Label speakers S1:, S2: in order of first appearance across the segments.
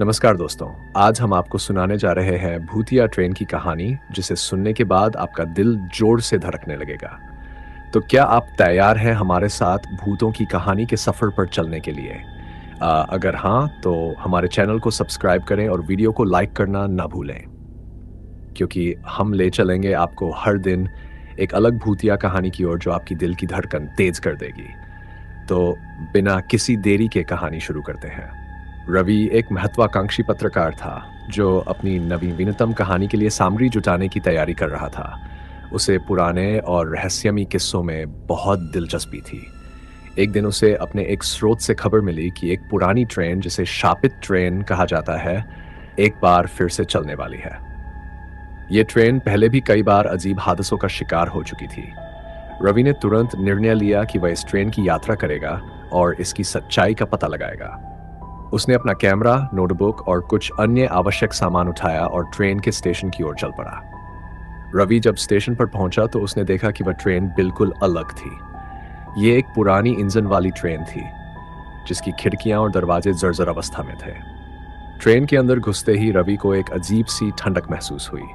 S1: नमस्कार दोस्तों। आज हम आपको सुनाने जा रहे हैं भूतिया ट्रेन की कहानी, जिसे सुनने के बाद आपका दिल जोर से धड़कने लगेगा। तो क्या आप तैयार हैं हमारे साथ भूतों की कहानी के सफर पर चलने के लिए? अगर हाँ, तो हमारे चैनल को सब्सक्राइब करें और वीडियो को लाइक करना ना भूलें, क्योंकि हम ले चलेंगे आपको हर दिन एक अलग भूतिया कहानी की ओर जो आपकी दिल की धड़कन तेज कर देगी। तो बिना किसी देरी के कहानी शुरू करते हैं। रवि एक महत्वाकांक्षी पत्रकार था जो अपनी नवीनतम कहानी के लिए सामग्री जुटाने की तैयारी कर रहा था। उसे पुराने और रहस्यमयी किस्सों में बहुत दिलचस्पी थी। एक दिन उसे अपने एक स्रोत से खबर मिली कि एक पुरानी ट्रेन, जिसे शापित ट्रेन कहा जाता है, एक बार फिर से चलने वाली है। ये ट्रेन पहले भी कई बार अजीब हादसों का शिकार हो चुकी थी। रवि ने तुरंत निर्णय लिया कि वह इस ट्रेन की यात्रा करेगा और इसकी सच्चाई का पता लगाएगा। उसने अपना कैमरा, नोटबुक और कुछ अन्य आवश्यक सामान उठाया और ट्रेन के स्टेशन की ओर चल पड़ा। रवि जब स्टेशन पर पहुंचा तो उसने देखा कि वह ट्रेन बिल्कुल अलग थी। ये एक पुरानी इंजन वाली ट्रेन थी, जिसकी खिड़कियां और दरवाजे जर्जर अवस्था में थे। ट्रेन के अंदर घुसते ही रवि को एक अजीब सी ठंडक महसूस हुई।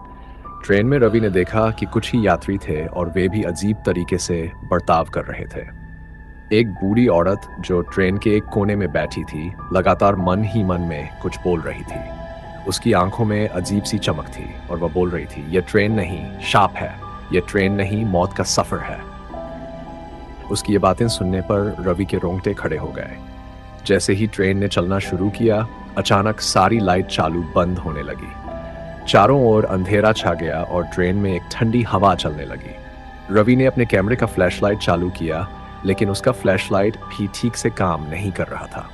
S1: ट्रेन में रवि ने देखा कि कुछ ही यात्री थे और वे भी अजीब तरीके से बर्ताव कर रहे थे। एक बूढ़ी औरत जो ट्रेन के एक कोने में बैठी थी, लगातार मन ही मन में कुछ बोल रही थी। उसकी आंखों में अजीब सी चमक थी और वह बोल रही थी, यह ट्रेन नहीं, शाप है। यह ट्रेन नहीं, मौत का सफर है। उसकी ये बातें सुनने पर रवि के रोंगटे खड़े हो गए। जैसे ही ट्रेन ने चलना शुरू किया, अचानक सारी लाइट चालू बंद होने लगी। चारों ओर अंधेरा छा गया और ट्रेन में एक ठंडी हवा चलने लगी। रवि ने अपने कैमरे का फ्लैशलाइट चालू किया, लेकिन उसका फ्लैशलाइट भी ठीक से काम नहीं कर रहा था।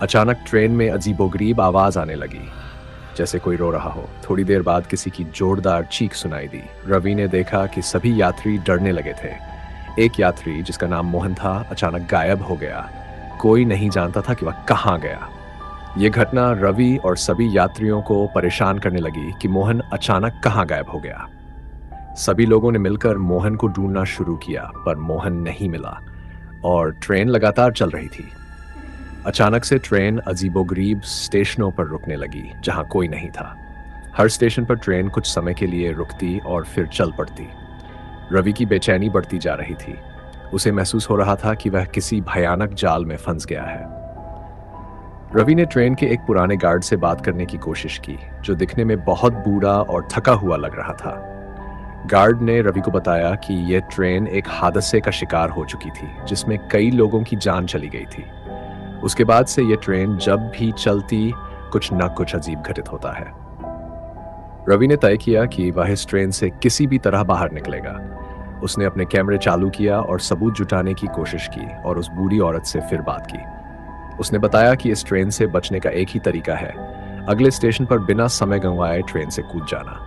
S1: अचानक ट्रेन में अजीबोगरीब आवाज आने लगी, जैसे कोई रो रहा हो। थोड़ी देर बाद किसी की जोरदार चीख सुनाई दी। रवि ने देखा कि सभी यात्री डरने लगे थे। एक यात्री, जिसका नाम मोहन था, अचानक गायब हो गया। कोई नहीं जानता था कि वह कहाँ गया। यह घटना रवि और सभी यात्रियों को परेशान करने लगी कि मोहन अचानक कहाँ गायब हो गया। सभी लोगों ने मिलकर मोहन को ढूंढना शुरू किया, पर मोहन नहीं मिला और ट्रेन लगातार चल रही थी। अचानक से ट्रेन अजीबोगरीब स्टेशनों पर रुकने लगी, जहां कोई नहीं था। हर स्टेशन पर ट्रेन कुछ समय के लिए रुकती और फिर चल पड़ती। रवि की बेचैनी बढ़ती जा रही थी। उसे महसूस हो रहा था कि वह किसी भयानक जाल में फंस गया है। रवि ने ट्रेन के एक पुराने गार्ड से बात करने की कोशिश की, जो दिखने में बहुत बूढ़ा और थका हुआ लग रहा था। गार्ड ने रवि को बताया कि यह ट्रेन एक हादसे का शिकार हो चुकी थी, जिसमें कई लोगों की जान चली गई थी। उसके बाद से यह ट्रेन जब भी चलती, कुछ न कुछ अजीब घटित होता है। रवि ने तय किया कि वह इस ट्रेन से किसी भी तरह बाहर निकलेगा। उसने अपने कैमरे चालू किया और सबूत जुटाने की कोशिश की और उस बूढ़ी औरत से फिर बात की। उसने बताया कि इस ट्रेन से बचने का एक ही तरीका है, अगले स्टेशन पर बिना समय गंवाए ट्रेन से कूद जाना।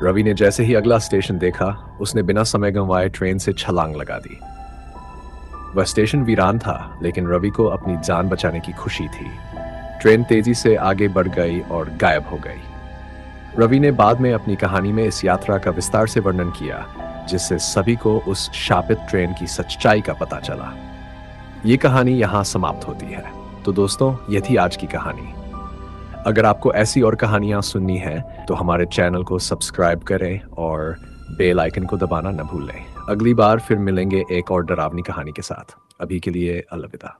S1: रवि ने जैसे ही अगला स्टेशन देखा, उसने बिना समय गंवाए ट्रेन से छलांग लगा दी। वह स्टेशन वीरान था, लेकिन रवि को अपनी जान बचाने की खुशी थी। ट्रेन तेजी से आगे बढ़ गई और गायब हो गई। रवि ने बाद में अपनी कहानी में इस यात्रा का विस्तार से वर्णन किया, जिससे सभी को उस शापित ट्रेन की सच्चाई का पता चला। ये कहानी यहाँ समाप्त होती है। तो दोस्तों, ये थी आज की कहानी। अगर आपको ऐसी और कहानियां सुननी है तो हमारे चैनल को सब्सक्राइब करें और बेल आइकन को दबाना न भूलें। अगली बार फिर मिलेंगे एक और डरावनी कहानी के साथ। अभी के लिए अलविदा।